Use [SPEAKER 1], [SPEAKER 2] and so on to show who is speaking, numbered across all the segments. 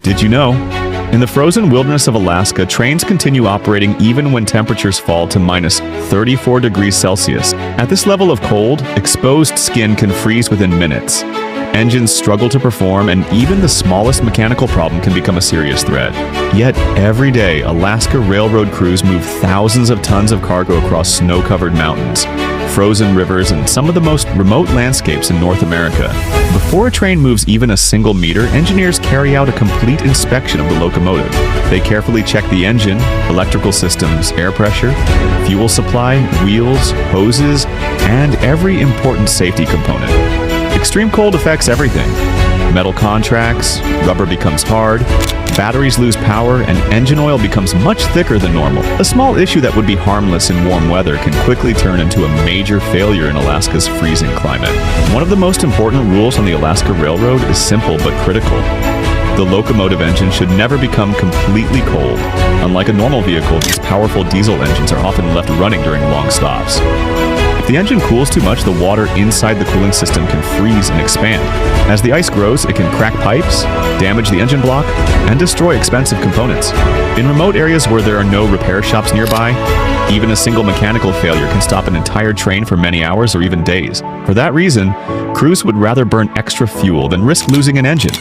[SPEAKER 1] Did you know? In the frozen wilderness of Alaska, trains continue operating even when temperatures fall to minus 34 degrees Celsius. At this level of cold, exposed skin can freeze within minutes. Engines struggle to perform, and even the smallest mechanical problem can become a serious threat. Yet, every day, Alaska railroad crews move thousands of tons of cargo across snow-covered mountains, frozen rivers, and some of the most remote landscapes in North America. Before a train moves even a single meter, engineers carry out a complete inspection of the locomotive. They carefully check the engine, electrical systems, air pressure, fuel supply, wheels, hoses, and every important safety component. Extreme cold affects everything. Metal contracts, rubber becomes hard, batteries lose power, and engine oil becomes much thicker than normal. A small issue that would be harmless in warm weather can quickly turn into a major failure in Alaska's freezing climate. One of the most important rules on the Alaska Railroad is simple but critical. The locomotive engine should never become completely cold. Unlike a normal vehicle, these powerful diesel engines are often left running during long stops. If the engine cools too much, the water inside the cooling system can freeze and expand. As the ice grows, it can crack pipes, damage the engine block, and destroy expensive components. In remote areas where there are no repair shops nearby, even a single mechanical failure can stop an entire train for many hours or even days. For that reason, crews would rather burn extra fuel than risk losing an engine.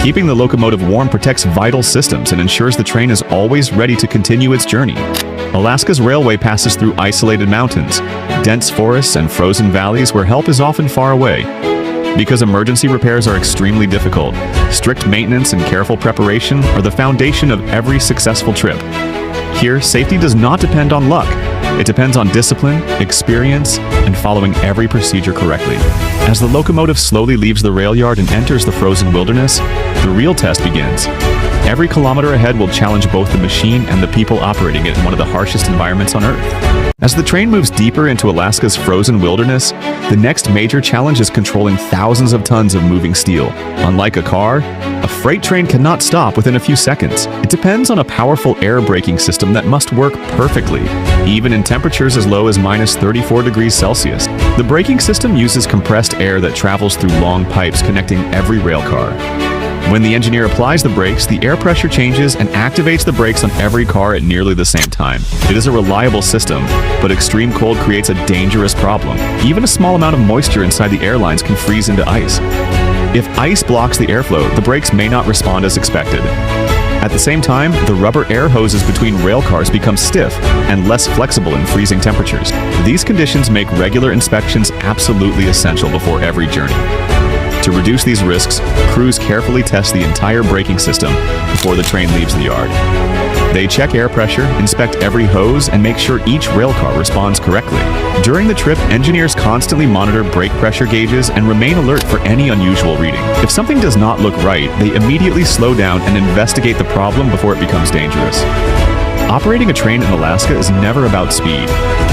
[SPEAKER 1] Keeping the locomotive warm protects vital systems and ensures the train is always ready to continue its journey. Alaska's railway passes through isolated mountains, dense forests, and frozen valleys where help is often far away. Because emergency repairs are extremely difficult, strict maintenance and careful preparation are the foundation of every successful trip. Here, safety does not depend on luck. It depends on discipline, experience, and following every procedure correctly. As the locomotive slowly leaves the rail yard and enters the frozen wilderness, the real test begins. Every kilometer ahead will challenge both the machine and the people operating it in one of the harshest environments on Earth. As the train moves deeper into Alaska's frozen wilderness, the next major challenge is controlling thousands of tons of moving steel. Unlike a car, a freight train cannot stop within a few seconds. It depends on a powerful air braking system that must work perfectly, even in temperatures as low as minus 34 degrees Celsius. The braking system uses compressed air that travels through long pipes connecting every rail car. When the engineer applies the brakes, the air pressure changes and activates the brakes on every car at nearly the same time. It is a reliable system, but extreme cold creates a dangerous problem. Even a small amount of moisture inside the airlines can freeze into ice. If ice blocks the airflow, the brakes may not respond as expected. At the same time, the rubber air hoses between rail cars become stiff and less flexible in freezing temperatures. These conditions make regular inspections absolutely essential before every journey. To reduce these risks, crews carefully test the entire braking system before the train leaves the yard. They check air pressure, inspect every hose, and make sure each railcar responds correctly. During the trip, engineers constantly monitor brake pressure gauges and remain alert for any unusual reading. If something does not look right, they immediately slow down and investigate the problem before it becomes dangerous. Operating a train in Alaska is never about speed.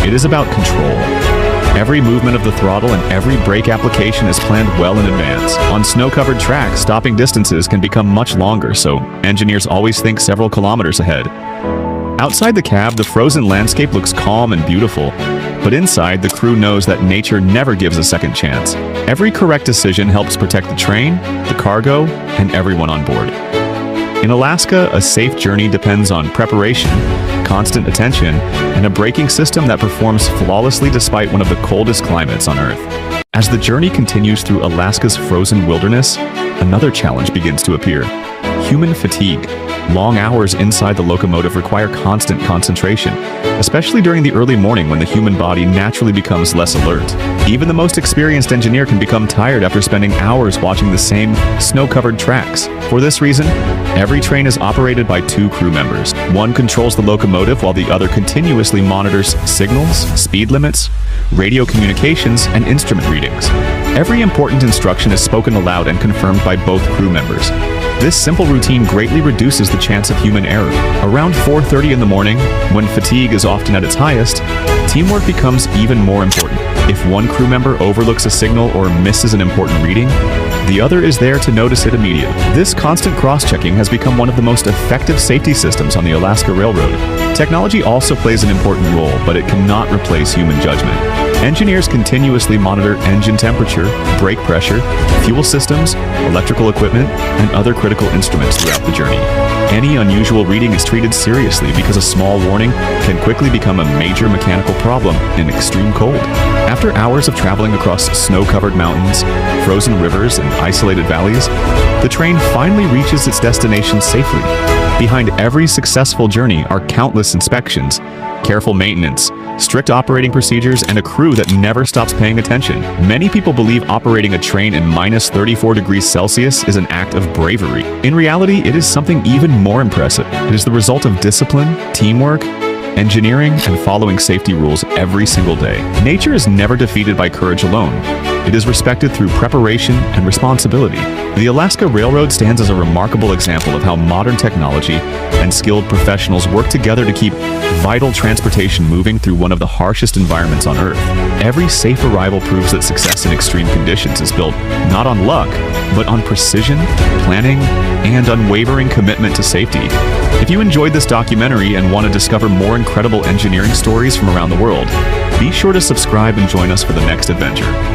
[SPEAKER 1] It is about control. Every movement of the throttle and every brake application is planned well in advance. On snow-covered tracks, stopping distances can become much longer, so engineers always think several kilometers ahead. Outside the cab, the frozen landscape looks calm and beautiful, but inside, the crew knows that nature never gives a second chance. Every correct decision helps protect the train, the cargo, and everyone on board. In Alaska, a safe journey depends on preparation, constant attention, and a braking system that performs flawlessly despite one of the coldest climates on Earth. As the journey continues through Alaska's frozen wilderness, another challenge begins to appear: human fatigue. Long hours inside the locomotive require constant concentration, especially during the early morning when the human body naturally becomes less alert. Even the most experienced engineer can become tired after spending hours watching the same snow-covered tracks. For this reason, every train is operated by two crew members. One controls the locomotive while the other continuously monitors signals, speed limits, radio communications, and instrument readings. Every important instruction is spoken aloud and confirmed by both crew members. This simple routine greatly reduces the chance of human error. Around 4:30 in the morning, when fatigue is often at its highest, teamwork becomes even more important. If one crew member overlooks a signal or misses an important reading, the other is there to notice it immediately. This constant cross-checking has become one of the most effective safety systems on the Alaska Railroad. Technology also plays an important role, but it cannot replace human judgment. Engineers continuously monitor engine temperature, brake pressure, fuel systems, electrical equipment, and other critical instruments throughout the journey. Any unusual reading is treated seriously because a small warning can quickly become a major mechanical problem in extreme cold. After hours of traveling across snow-covered mountains, frozen rivers, and isolated valleys, the train finally reaches its destination safely. Behind every successful journey are countless inspections, careful maintenance, strict operating procedures, and a crew that never stops paying attention. Many people believe operating a train in minus 34 degrees Celsius is an act of bravery. In reality, it is something even more impressive. It is the result of discipline, teamwork, engineering, and following safety rules every single day. Nature is never defeated by courage alone. It is respected through preparation and responsibility. The Alaska Railroad stands as a remarkable example of how modern technology and skilled professionals work together to keep vital transportation moving through one of the harshest environments on Earth. Every safe arrival proves that success in extreme conditions is built not on luck, but on precision, planning, and unwavering commitment to safety. If you enjoyed this documentary and want to discover more incredible engineering stories from around the world, be sure to subscribe and join us for the next adventure.